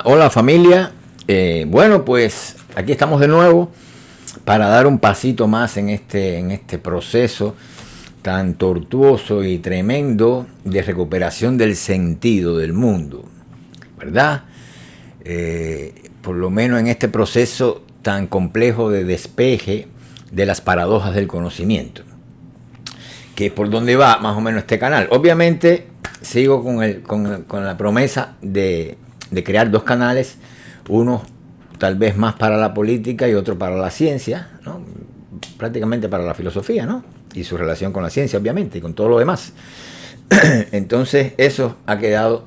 Hola familia, bueno pues aquí estamos de nuevo para dar un pasito más en este proceso tan tortuoso y tremendo de recuperación del sentido del mundo, ¿verdad? Por lo menos en este proceso tan complejo de despeje de las paradojas del conocimiento, que es por donde va más o menos este canal. Obviamente sigo con la promesa de crear dos canales, uno tal vez más para la política y otro para la ciencia, ¿no? Prácticamente para la filosofía, ¿no? Y su relación con la ciencia, obviamente, y con todo lo demás. Entonces eso ha quedado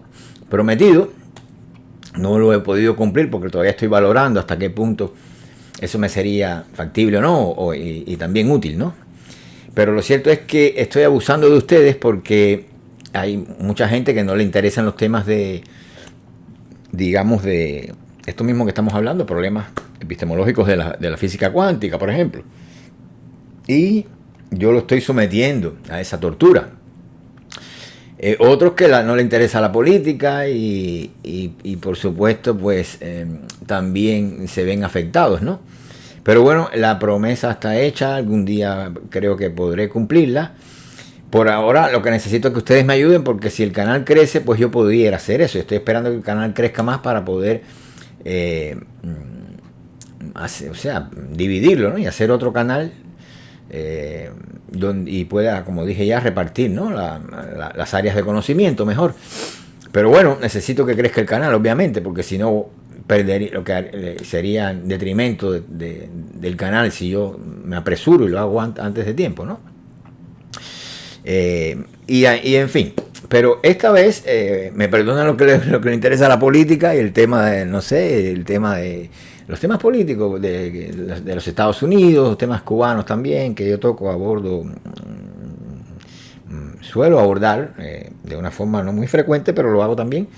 prometido. No lo he podido cumplir porque todavía estoy valorando hasta qué punto eso me sería factible o no, y también útil, ¿no? Pero lo cierto es que estoy abusando de ustedes porque hay mucha gente que no le interesan los temas digamos, de esto mismo que estamos hablando, problemas epistemológicos de la física cuántica, por ejemplo. Y yo lo estoy sometiendo a esa tortura. Otros que no le interesa la política y por supuesto, pues también se ven afectados, ¿no? Pero bueno, la promesa está hecha, algún día creo que podré cumplirla. Por ahora lo que necesito es que ustedes me ayuden, porque si el canal crece, pues yo pudiera hacer eso. Estoy esperando que el canal crezca más para poder dividirlo, ¿no? Y hacer otro canal y pueda, como dije ya, repartir, ¿no? las áreas de conocimiento mejor. Pero bueno, necesito que crezca el canal, obviamente, porque si no perdería, lo que sería en detrimento del canal si yo me apresuro y lo hago antes de tiempo, ¿no? Y en fin, pero esta vez me perdonan lo que le interesa a la política y el tema de, no sé, el tema de los temas políticos de los Estados Unidos, los temas cubanos también, que yo toco, suelo abordar de una forma no muy frecuente, pero lo hago también.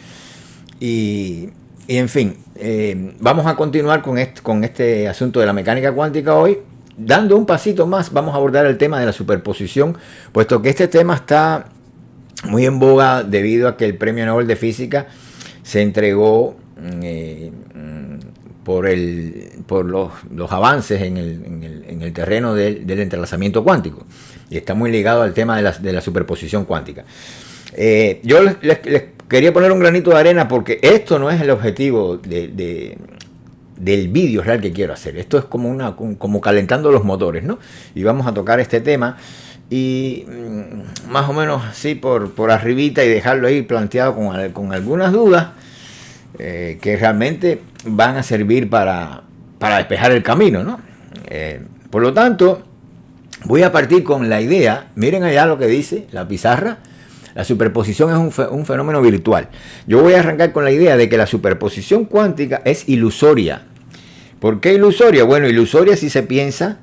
Y en fin, vamos a continuar con este asunto de la mecánica cuántica hoy. Dando un pasito más, vamos a abordar el tema de la superposición, puesto que este tema está muy en boga debido a que el Premio Nobel de Física se entregó por los avances en el terreno del entrelazamiento cuántico, y está muy ligado al tema de la superposición cuántica. Yo les quería poner un granito de arena porque esto no es el objetivo del vídeo real que quiero hacer. Esto es como calentando los motores, ¿no? Y vamos a tocar este tema y más o menos así por arribita y dejarlo ahí planteado con algunas dudas que realmente van a servir para despejar el camino, ¿no? Por lo tanto, voy a partir con la idea. Miren allá lo que dice la pizarra. La superposición es un fenómeno virtual. Yo voy a arrancar con la idea de que la superposición cuántica es ilusoria. ¿Por qué ilusoria? Bueno, ilusoria si se piensa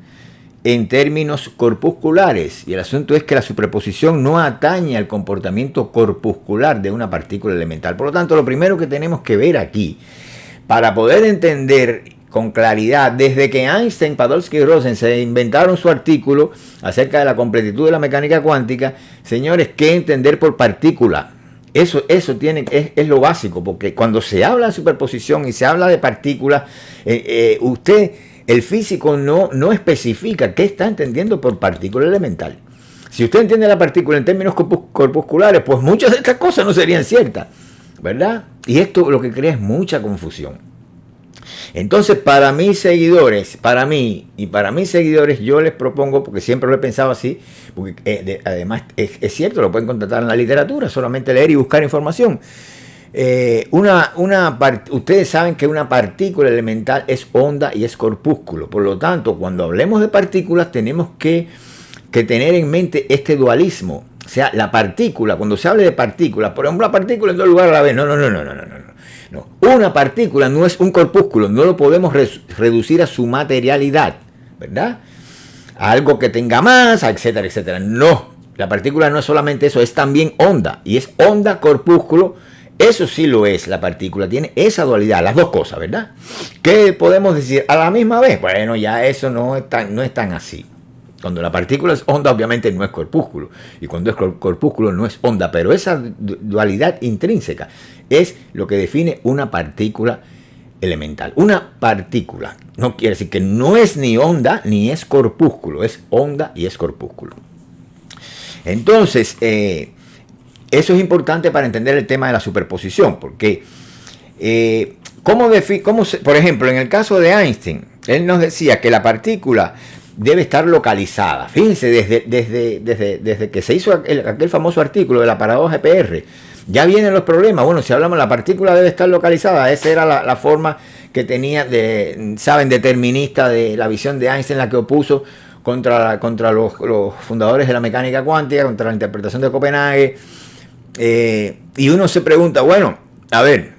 en términos corpusculares. Y el asunto es que la superposición no atañe al comportamiento corpuscular de una partícula elemental. Por lo tanto, lo primero que tenemos que ver aquí, para poder entender con claridad, desde que Einstein, Podolsky y Rosen se inventaron su artículo acerca de la completitud de la mecánica cuántica, señores, ¿qué entender por partícula? Eso es lo básico, porque cuando se habla de superposición y se habla de partículas, el físico no especifica qué está entendiendo por partícula elemental. Si usted entiende la partícula en términos corpusculares, pues muchas de estas cosas no serían ciertas, ¿verdad? Y esto lo que crea es mucha confusión. Entonces, para mis seguidores, yo les propongo, porque siempre lo he pensado así, porque además es cierto, lo pueden contratar en la literatura, solamente leer y buscar información. Ustedes saben que una partícula elemental es onda y es corpúsculo. Por lo tanto, cuando hablemos de partículas, tenemos que tener en mente este dualismo. O sea, la partícula, cuando se hable de partículas, por ejemplo, la partícula en dos lugares a la vez, no. Una partícula no es un corpúsculo, no lo podemos reducir a su materialidad, ¿verdad? A algo que tenga masa, etcétera, etcétera. No, la partícula no es solamente eso, es también onda, y es onda corpúsculo. Eso sí lo es, la partícula tiene esa dualidad, las dos cosas, ¿verdad? ¿Qué podemos decir a la misma vez? Bueno, ya eso no es tan así. Cuando la partícula es onda, obviamente no es corpúsculo. Y cuando es corpúsculo no es onda. Pero esa dualidad intrínseca es lo que define una partícula elemental. Una partícula no quiere decir que no es ni onda ni es corpúsculo. Es onda y es corpúsculo. Entonces, eso es importante para entender el tema de la superposición. Porque, por ejemplo, en el caso de Einstein, él nos decía que la partícula debe estar localizada. Fíjense, desde que se hizo aquel famoso artículo de la paradoja EPR, ya vienen los problemas. Bueno, si hablamos, la partícula debe estar localizada. Esa era la forma que tenía, determinista de la visión de Einstein, la que opuso contra los fundadores de la mecánica cuántica, contra la interpretación de Copenhague. Y uno se pregunta, bueno, a ver,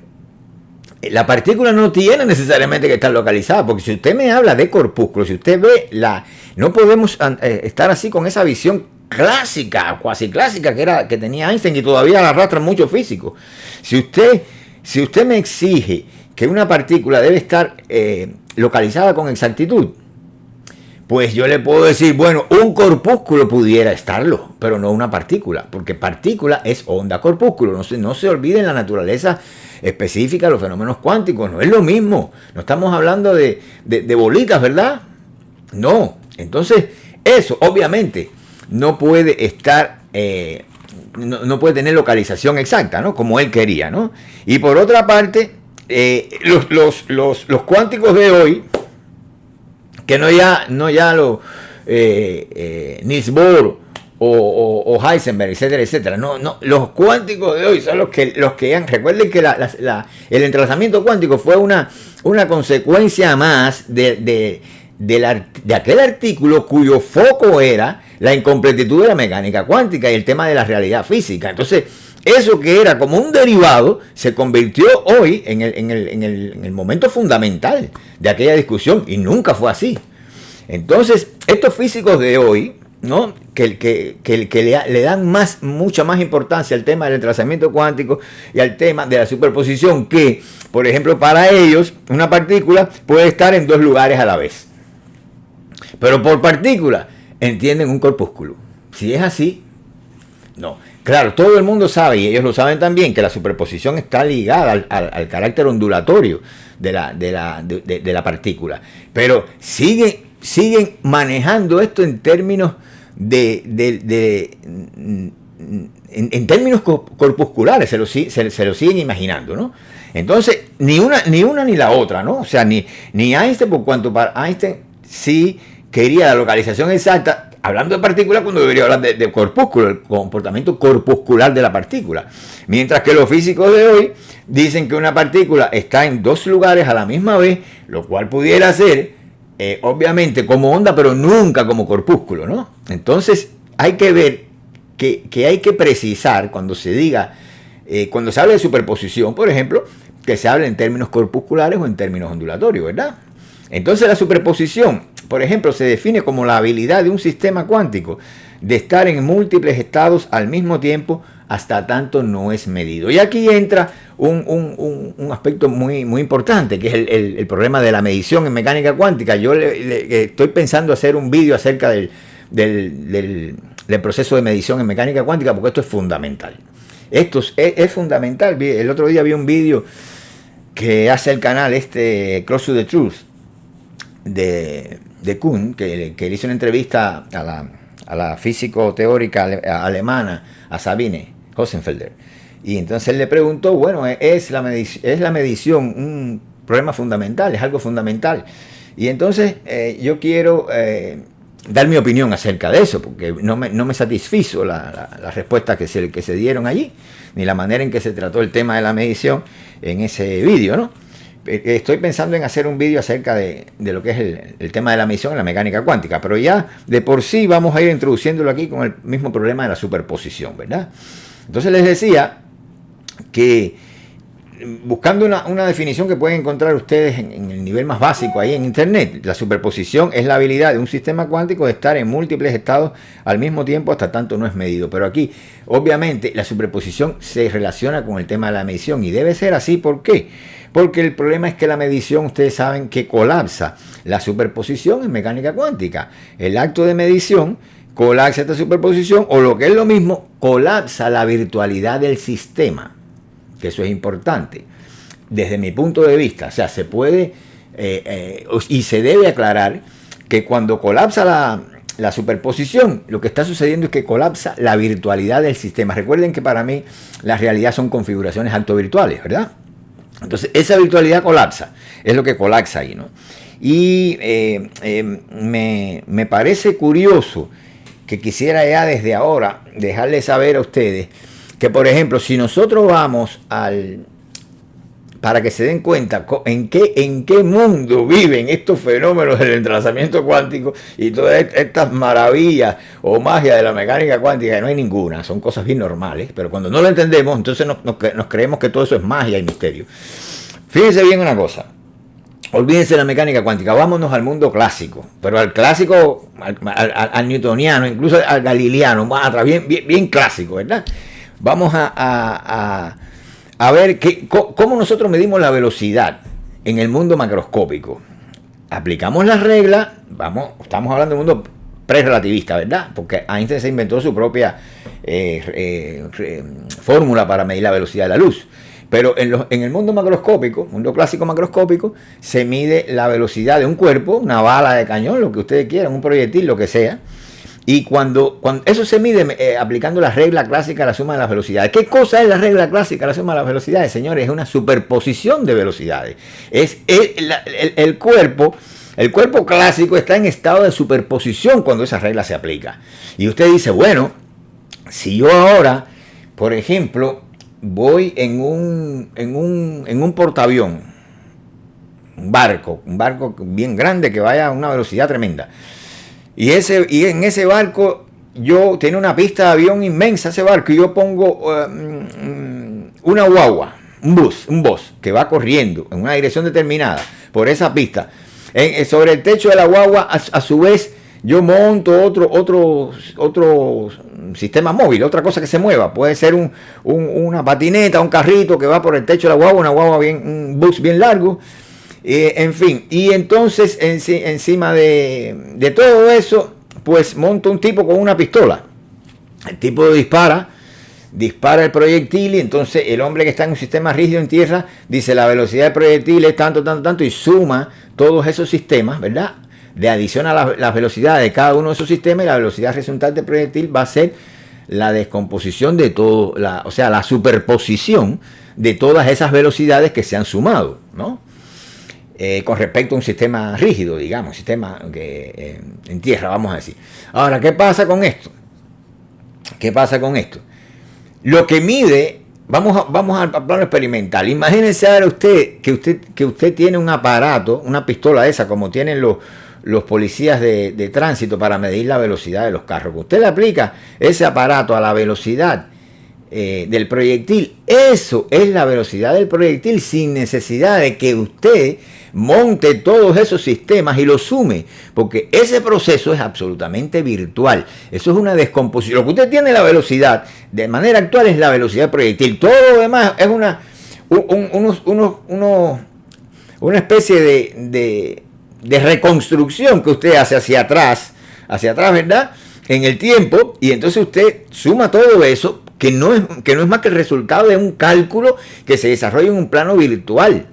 la partícula no tiene necesariamente que estar localizada, porque si usted me habla de corpúsculos, si usted ve no podemos estar así con esa visión clásica, cuasi clásica que tenía Einstein y todavía la arrastran muchos físicos. Si usted me exige que una partícula debe estar localizada con exactitud, pues yo le puedo decir, bueno, un corpúsculo pudiera estarlo, pero no una partícula, porque partícula es onda corpúsculo. No se olviden la naturaleza específica de los fenómenos cuánticos, no es lo mismo. No estamos hablando de bolitas, ¿verdad? No. Entonces, eso obviamente no puede estar, no puede tener localización exacta, ¿no? Como él quería, ¿no? Y por otra parte, los cuánticos de hoy, que no ya lo Niels Bohr o Heisenberg, etcétera, etcétera. No, los cuánticos de hoy son los que han. Recuerden que el entrelazamiento cuántico fue una consecuencia más de aquel artículo cuyo foco era la incompletitud de la mecánica cuántica y el tema de la realidad física. Entonces, eso que era como un derivado se convirtió hoy en el momento fundamental de aquella discusión, y nunca fue así. Entonces, estos físicos de hoy, ¿no? que le dan mucha más importancia al tema del entrelazamiento cuántico y al tema de la superposición, que, por ejemplo, para ellos, una partícula puede estar en dos lugares a la vez. Pero por partícula entienden un corpúsculo. Si es así, no. Claro, todo el mundo sabe, y ellos lo saben también, que la superposición está ligada al carácter ondulatorio de la partícula. Pero siguen manejando esto en términos en términos corpusculares, se lo siguen imaginando, ¿no? Entonces, ni una ni la otra, ¿no? O sea, ni Einstein, por cuanto para Einstein sí quería la localización exacta, hablando de partícula cuando debería hablar de corpúsculo, el comportamiento corpuscular de la partícula. Mientras que los físicos de hoy dicen que una partícula está en dos lugares a la misma vez, lo cual pudiera ser, obviamente, como onda, pero nunca como corpúsculo, ¿no? Entonces, hay que ver que hay que precisar cuando se diga, cuando se habla de superposición, por ejemplo, que se hable en términos corpusculares o en términos ondulatorios, ¿verdad? Entonces, la superposición, por ejemplo, se define como la habilidad de un sistema cuántico de estar en múltiples estados al mismo tiempo hasta tanto no es medido. Y aquí entra un aspecto muy importante, que es el problema de la medición en mecánica cuántica. Yo estoy pensando hacer un vídeo acerca del proceso de medición en mecánica cuántica, porque esto es fundamental. Esto es fundamental. El otro día vi un vídeo que hace el canal Close to the Truth de Kuhn, que le hizo una entrevista a la físico teórica alemana, a Sabine Hossenfelder. Y entonces él le preguntó, bueno, ¿es la medición un problema fundamental? ¿Es algo fundamental? Y entonces yo quiero dar mi opinión acerca de eso, porque no me satisfizo la respuesta que se dieron allí, ni la manera en que se trató el tema de la medición en ese vídeo, ¿no? Estoy pensando en hacer un vídeo acerca de lo que es el tema de la medición en la mecánica cuántica, pero ya de por sí vamos a ir introduciéndolo aquí con el mismo problema de la superposición, ¿verdad? Entonces les decía que buscando una definición que pueden encontrar ustedes en el nivel más básico ahí en internet, la superposición es la habilidad de un sistema cuántico de estar en múltiples estados al mismo tiempo hasta tanto no es medido. Pero aquí, obviamente, la superposición se relaciona con el tema de la medición y debe ser así. ¿Por qué? porque el problema es que la medición, ustedes saben que colapsa la superposición en mecánica cuántica. El acto de medición colapsa esta superposición, o lo que es lo mismo, colapsa la virtualidad del sistema, que eso es importante. Desde mi punto de vista, o sea, se puede y se debe aclarar que cuando colapsa la superposición, lo que está sucediendo es que colapsa la virtualidad del sistema. Recuerden que para mí la realidad son configuraciones altovirtuales, ¿verdad? Entonces esa virtualidad colapsa, es lo que colapsa ahí, ¿no? Y me parece curioso que quisiera ya desde ahora dejarles saber a ustedes que, por ejemplo, si nosotros vamos para que se den cuenta en qué mundo viven estos fenómenos del entrelazamiento cuántico y todas estas maravillas o magia de la mecánica cuántica, que no hay ninguna, son cosas bien normales, pero cuando no lo entendemos, entonces nos creemos que todo eso es magia y misterio. Fíjense bien una cosa, olvídense de la mecánica cuántica, vámonos al mundo clásico, pero al clásico, al newtoniano, incluso al galileano, bien clásico, ¿verdad? Vamos a ver cómo nosotros medimos la velocidad en el mundo macroscópico. Aplicamos las reglas, estamos hablando de un mundo prerrelativista, ¿verdad? Porque Einstein se inventó su propia fórmula para medir la velocidad de la luz. Pero en el mundo macroscópico, mundo clásico macroscópico, se mide la velocidad de un cuerpo, una bala de cañón, lo que ustedes quieran, un proyectil, lo que sea. Y cuando eso se mide aplicando la regla clásica de la suma de las velocidades. ¿Qué cosa es la regla clásica de la suma de las velocidades, señores? Es una superposición de velocidades. Es el cuerpo clásico está en estado de superposición cuando esa regla se aplica. Y usted dice, bueno, si yo ahora, por ejemplo, voy en un portaavión, un barco bien grande que vaya a una velocidad tremenda. Y en ese barco tiene una pista de avión inmensa ese barco, y yo pongo una guagua, un bus que va corriendo en una dirección determinada por esa pista. Sobre el techo de la guagua, a su vez, yo monto otro sistema móvil, otra cosa que se mueva. Puede ser una patineta, un carrito que va por el techo de la guagua, un bus bien largo. En fin, y entonces encima de todo eso, pues monta un tipo con una pistola. El tipo dispara el proyectil, y entonces el hombre que está en un sistema rígido en tierra dice la velocidad del proyectil es tanto, y suma todos esos sistemas, ¿verdad? De adición a las velocidades de cada uno de esos sistemas, y la velocidad resultante del proyectil va a ser la descomposición de todo, o sea, la superposición de todas esas velocidades que se han sumado, ¿no? Con respecto a un sistema rígido, digamos, un sistema que en tierra, vamos a decir. Ahora, ¿qué pasa con esto? Lo que mide, vamos al plano experimental. Imagínense ahora usted que usted tiene un aparato, una pistola esa, como tienen los policías de tránsito para medir la velocidad de los carros. Que usted le aplica ese aparato a la velocidad del proyectil. Eso es la velocidad del proyectil, sin necesidad de que usted monte todos esos sistemas y los sume, porque ese proceso es absolutamente virtual. Eso es una descomposición. Lo que usted tiene, la velocidad de manera actual, es la velocidad del proyectil. Todo lo demás es una especie de reconstrucción que usted hace hacia atrás, ¿verdad? En el tiempo, y entonces usted suma todo eso, que no es más que el resultado de un cálculo que se desarrolla en un plano virtual.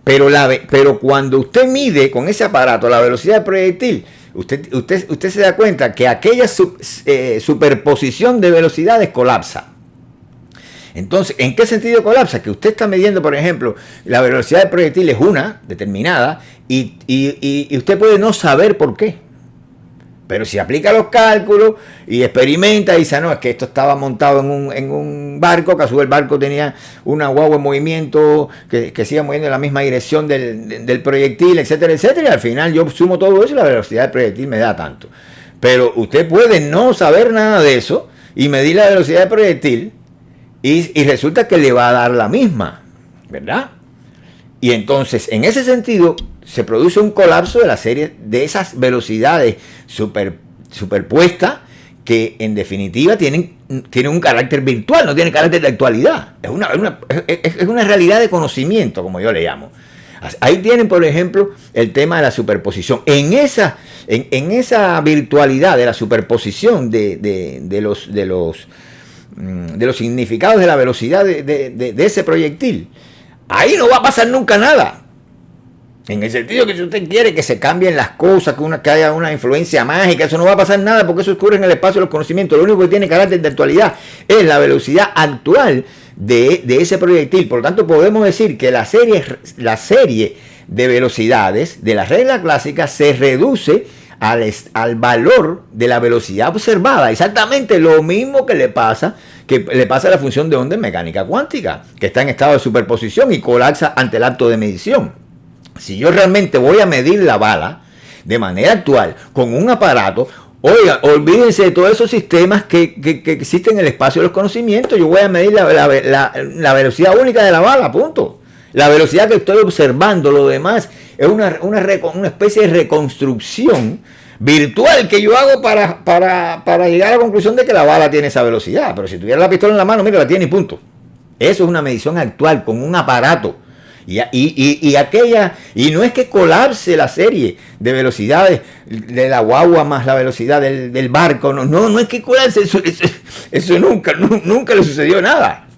Pero cuando usted mide con ese aparato la velocidad del proyectil, usted se da cuenta que aquella superposición de velocidades colapsa. Entonces, ¿en qué sentido colapsa? Que usted está midiendo, por ejemplo, la velocidad del proyectil es una determinada, y usted puede no saber por qué. Pero si aplica los cálculos y experimenta y dice, no, es que esto estaba montado en un barco, que a su vez el barco tenía una guagua en movimiento que se iba moviendo en la misma dirección del proyectil, etcétera, etcétera, y al final yo sumo todo eso y la velocidad del proyectil me da tanto. Pero usted puede no saber nada de eso y medir la velocidad del proyectil y resulta que le va a dar la misma, ¿verdad? Y entonces, en ese sentido, se produce un colapso de la serie de esas velocidades superpuestas, que en definitiva tienen tiene un carácter virtual, no tiene carácter de actualidad. Es una realidad de conocimiento, como yo le llamo. Ahí tienen, por ejemplo, el tema de la superposición. En esa virtualidad de la superposición de los significados de la velocidad de ese proyectil, ahí no va a pasar nunca nada. En el sentido que si usted quiere que se cambien las cosas, que haya una influencia mágica, eso no va a pasar nada porque eso ocurre en el espacio de los conocimientos. Lo único que tiene carácter de actualidad es la velocidad actual de ese proyectil. Por lo tanto, podemos decir que la serie de velocidades de la regla clásica se reduce al valor de la velocidad observada. Exactamente lo mismo que le pasa a la función de onda en mecánica cuántica, que está en estado de superposición y colapsa ante el acto de medición. Si yo realmente voy a medir la bala de manera actual con un aparato, oiga, olvídense de todos esos sistemas que existen en el espacio de los conocimientos. Yo voy a medir la velocidad única de la bala, punto. La velocidad que estoy observando, lo demás es una especie de reconstrucción virtual que yo hago para llegar a la conclusión de que la bala tiene esa velocidad. Pero si tuviera la pistola en la mano, mira, la tiene y punto. Eso es una medición actual con un aparato. Y no es que colapse la serie de velocidades de la guagua más la velocidad del barco, no es que colapse, eso nunca le sucedió nada.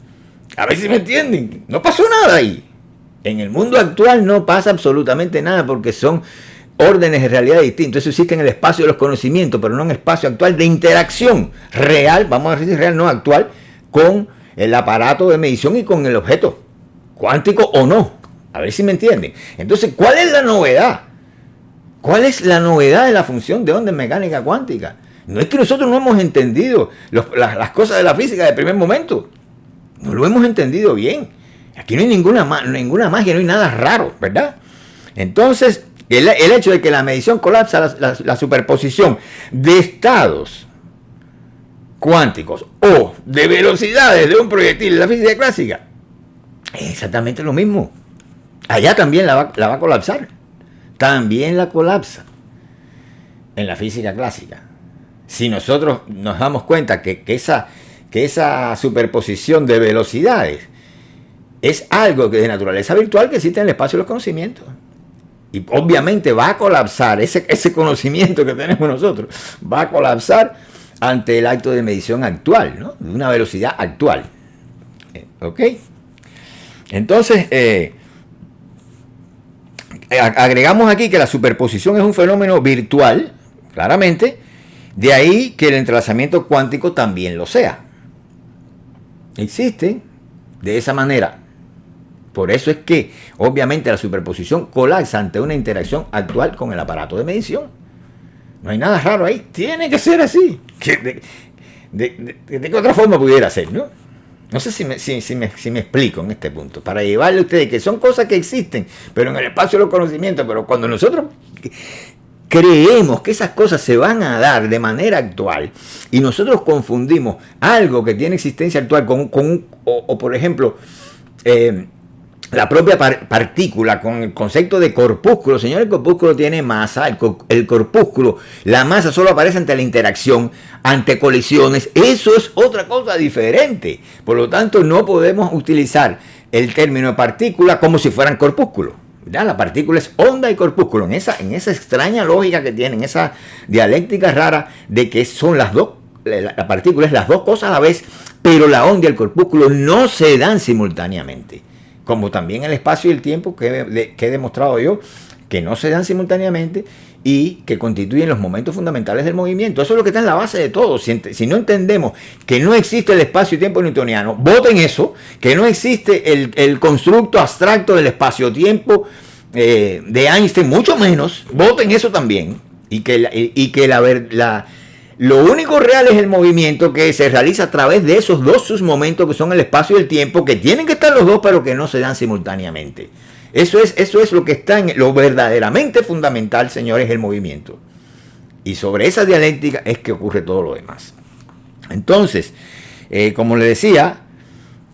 A ver si me entienden, no pasó nada ahí. En el mundo actual no pasa absolutamente nada porque son órdenes de realidad distintos. Eso existe en el espacio de los conocimientos, pero no en el espacio actual de interacción real, vamos a decir real, no actual, con el aparato de medición y con el objeto, cuántico o no. A ver si me entienden. Entonces, ¿cuál es la novedad? ¿Cuál es la novedad de la función de onda en mecánica cuántica? No es que nosotros no hemos entendido las cosas de la física de primer momento. No lo hemos entendido bien. Aquí no hay ninguna magia, no hay nada raro, ¿verdad? Entonces, el hecho de que la medición colapsa la superposición de estados cuánticos o de velocidades de un proyectil en la física clásica es exactamente lo mismo. Allá también la va a colapsar. También la colapsa en la física clásica. Si nosotros nos damos cuenta que esa superposición de velocidades es algo que de naturaleza virtual que existe en el espacio de los conocimientos. Y obviamente va a colapsar, ese conocimiento que tenemos nosotros, va a colapsar ante el acto de medición actual, ¿no? De una velocidad actual. ¿Ok? Entonces, agregamos aquí que la superposición es un fenómeno virtual, claramente, de ahí que el entrelazamiento cuántico también lo sea. Existe de esa manera. Por eso es que, obviamente, la superposición colapsa ante una interacción actual con el aparato de medición. No hay nada raro ahí. Tiene que ser así. ¿De qué otra forma pudiera ser, no? No sé si me explico en este punto. Para llevarle a ustedes que son cosas que existen, pero en el espacio de los conocimientos. Pero cuando nosotros creemos que esas cosas se van a dar de manera actual y nosotros confundimos algo que tiene existencia actual o por ejemplo, la propia partícula con el concepto de corpúsculo. Señor, el corpúsculo tiene masa, el corpúsculo, la masa solo aparece ante la interacción, ante colisiones. Eso es otra cosa diferente. Por lo tanto, no podemos utilizar el término partícula como si fueran corpúsculos. ¿Verdad? La partícula es onda y corpúsculo. En esa extraña lógica que tienen, esa dialéctica rara de que son las dos, la partícula es las dos cosas a la vez, pero la onda y el corpúsculo no se dan simultáneamente. Como también el espacio y el tiempo que he demostrado yo, que no se dan simultáneamente y que constituyen los momentos fundamentales del movimiento. Eso es lo que está en la base de todo. Si no entendemos que no existe el espacio y tiempo newtoniano, voten eso, que no existe el constructo abstracto del espacio-tiempo de Einstein, mucho menos, voten eso también, y que lo único real es el movimiento que se realiza a través de esos dos submomentos que son el espacio y el tiempo, que tienen que estar los dos, pero que no se dan simultáneamente. Eso es lo que está en lo verdaderamente fundamental, señores, el movimiento. Y sobre esa dialéctica es que ocurre todo lo demás. Entonces, como le decía,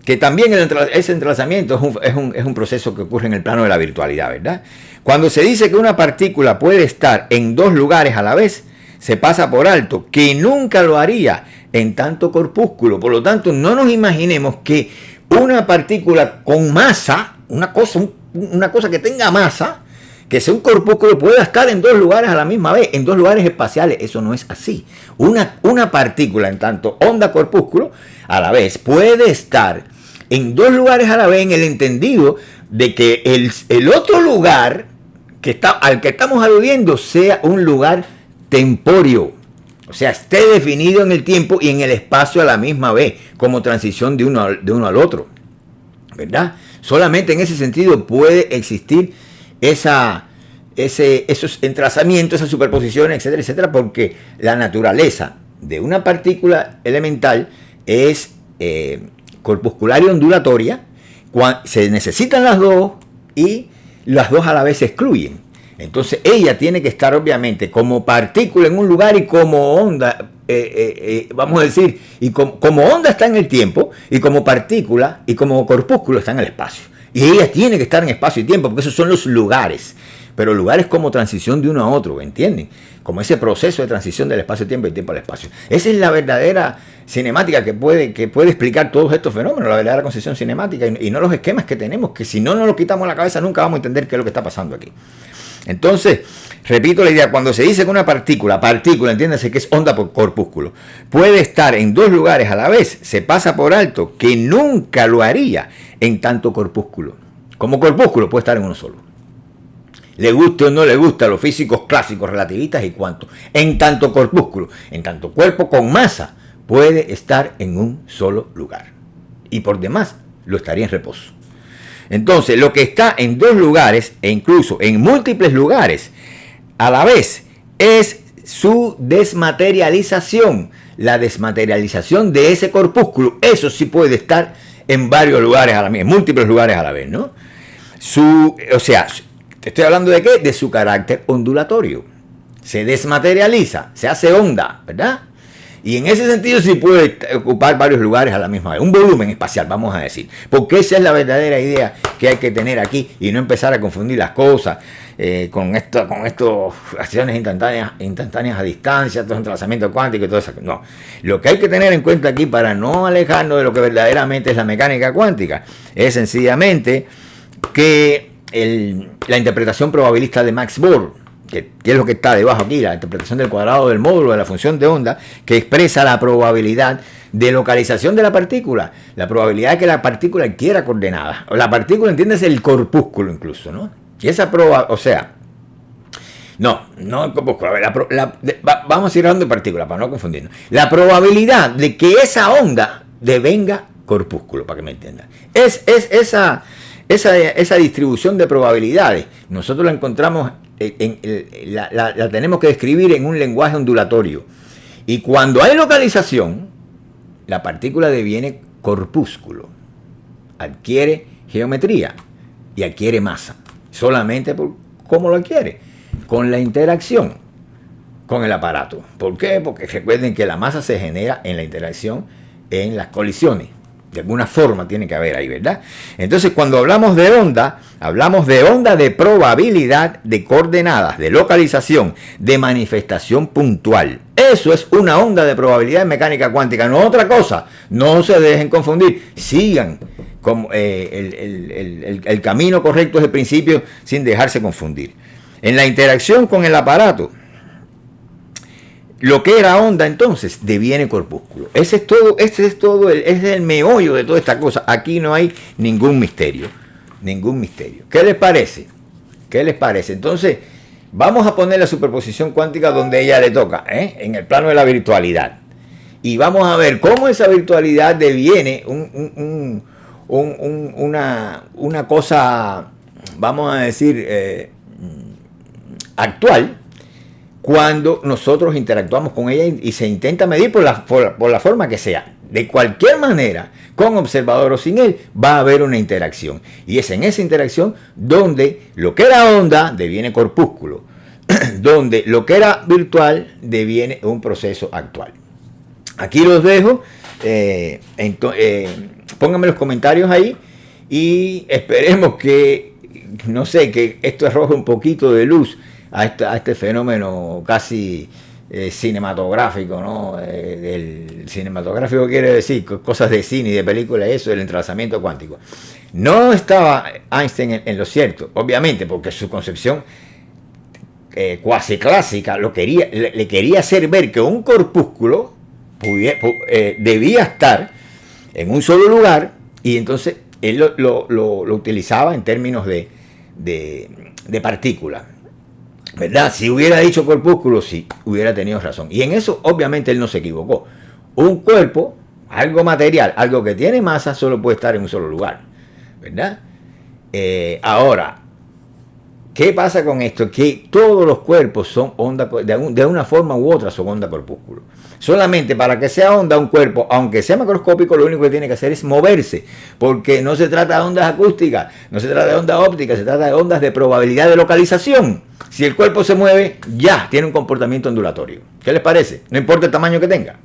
que también ese entrelazamiento es un proceso que ocurre en el plano de la virtualidad, ¿verdad? Cuando se dice que una partícula puede estar en dos lugares a la vez, se pasa por alto, que nunca lo haría en tanto corpúsculo. Por lo tanto, no nos imaginemos que una partícula con masa, una cosa que tenga masa, que sea un corpúsculo, pueda estar en dos lugares a la misma vez, en dos lugares espaciales. Eso no es así. Una partícula, en tanto onda corpúsculo, a la vez, puede estar en dos lugares a la vez, en el entendido de que el otro lugar al que estamos aludiendo sea un lugar temporio. O sea, esté definido en el tiempo y en el espacio a la misma vez, como transición de uno al otro, ¿verdad? Solamente en ese sentido puede existir esos entrelazamientos, esas superposiciones, etcétera, etcétera, porque la naturaleza de una partícula elemental es corpuscular y ondulatoria. Se necesitan las dos y las dos a la vez se excluyen. Entonces ella tiene que estar obviamente como partícula en un lugar y como onda, vamos a decir, y como onda está en el tiempo, y como partícula y como corpúsculo está en el espacio. Y ella tiene que estar en espacio y tiempo, porque esos son los lugares. Pero lugares como transición de uno a otro, ¿entienden? Como ese proceso de transición del espacio-tiempo y tiempo al espacio. Esa es la verdadera cinemática que puede explicar todos estos fenómenos, la verdadera concepción cinemática, y no los esquemas que tenemos, que si no nos los quitamos de la cabeza nunca vamos a entender qué es lo que está pasando aquí. Entonces, repito la idea, cuando se dice que una partícula, entiéndase que es onda por corpúsculo, puede estar en dos lugares a la vez, se pasa por alto que nunca lo haría en tanto corpúsculo. Como corpúsculo puede estar en uno solo. Le guste o no le gusta a los físicos clásicos, relativistas y cuanto. En tanto corpúsculo, en tanto cuerpo con masa, puede estar en un solo lugar. Y por demás, lo estaría en reposo. Entonces, lo que está en dos lugares, e incluso en múltiples lugares, a la vez, es su desmaterialización. La desmaterialización de ese corpúsculo, eso sí puede estar en varios lugares a la vez, en múltiples lugares a la vez, ¿no? O sea, te estoy hablando de qué? De su carácter ondulatorio. Se desmaterializa, se hace onda, ¿verdad? Y en ese sentido sí puede ocupar varios lugares a la misma vez. Un volumen espacial, vamos a decir. Porque esa es la verdadera idea que hay que tener aquí y no empezar a confundir las cosas con estas acciones instantáneas a distancia, estos entrelazamientos cuánticos y todo eso. No. Lo que hay que tener en cuenta aquí para no alejarnos de lo que verdaderamente es la mecánica cuántica es sencillamente que la interpretación probabilista de Max Born, que es lo que está debajo aquí, la interpretación del cuadrado del módulo de la función de onda, que expresa la probabilidad de localización de la partícula, la probabilidad de que la partícula adquiera coordenadas, o la partícula, entiendes, el corpúsculo incluso, ¿no? Y esa o sea, no el corpúsculo, vamos a ir hablando de partícula para no confundirnos. La probabilidad de que esa onda devenga corpúsculo, para que me entiendan. Esa distribución de probabilidades, nosotros la encontramos, la tenemos que describir en un lenguaje ondulatorio. Y cuando hay localización, la partícula deviene corpúsculo, adquiere geometría y adquiere masa. Solamente por cómo lo adquiere, con la interacción con el aparato. ¿Por qué? Porque recuerden que la masa se genera en la interacción, en las colisiones. De alguna forma tiene que haber ahí, ¿verdad? Entonces, cuando hablamos de onda de probabilidad, de coordenadas, de localización, de manifestación puntual. Eso es una onda de probabilidad en mecánica cuántica, no otra cosa. No se dejen confundir. Sigan como, el camino correcto desde el principio sin dejarse confundir. En la interacción con el aparato, lo que era onda entonces deviene corpúsculo. Ese es el meollo de toda esta cosa. Aquí no hay ningún misterio. ¿Qué les parece? Entonces, vamos a poner la superposición cuántica donde ella le toca, en el plano de la virtualidad. Y vamos a ver cómo esa virtualidad deviene una cosa, vamos a decir, actual, cuando nosotros interactuamos con ella y se intenta medir por la forma que sea. De cualquier manera, con observador o sin él, va a haber una interacción. Y es en esa interacción donde lo que era onda deviene corpúsculo, donde lo que era virtual deviene un proceso actual. Aquí los dejo. Pónganme los comentarios ahí y esperemos que esto arroje un poquito de luz a este fenómeno casi cinematográfico, ¿no? El cinematográfico quiere decir cosas de cine y de película, eso, el entrelazamiento cuántico. No estaba Einstein en lo cierto, obviamente, porque su concepción cuasi clásica le quería hacer ver que un corpúsculo debía estar en un solo lugar, y entonces él lo utilizaba en términos de partículas, ¿verdad? Si hubiera dicho corpúsculo, sí, hubiera tenido razón. Y en eso, obviamente, él no se equivocó. Un cuerpo, algo material, algo que tiene masa, solo puede estar en un solo lugar, ¿verdad? Ahora, ¿qué pasa con esto? Que todos los cuerpos son onda, de una forma u otra son onda corpúsculo. Solamente para que sea onda un cuerpo, aunque sea macroscópico, lo único que tiene que hacer es moverse, porque no se trata de ondas acústicas, no se trata de ondas ópticas, se trata de ondas de probabilidad de localización. Si el cuerpo se mueve, ya tiene un comportamiento ondulatorio. ¿Qué les parece? No importa el tamaño que tenga.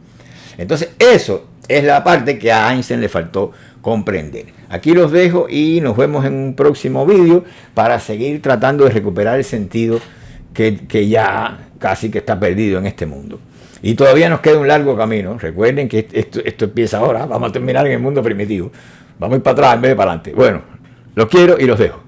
Entonces, eso es la parte que a Einstein le faltó comprender. Aquí los dejo y nos vemos en un próximo vídeo para seguir tratando de recuperar el sentido que ya casi que está perdido en este mundo. Y todavía nos queda un largo camino. Recuerden que esto empieza ahora. Vamos a terminar en el mundo primitivo. Vamos a ir para atrás en vez de para adelante. Bueno, los quiero y los dejo.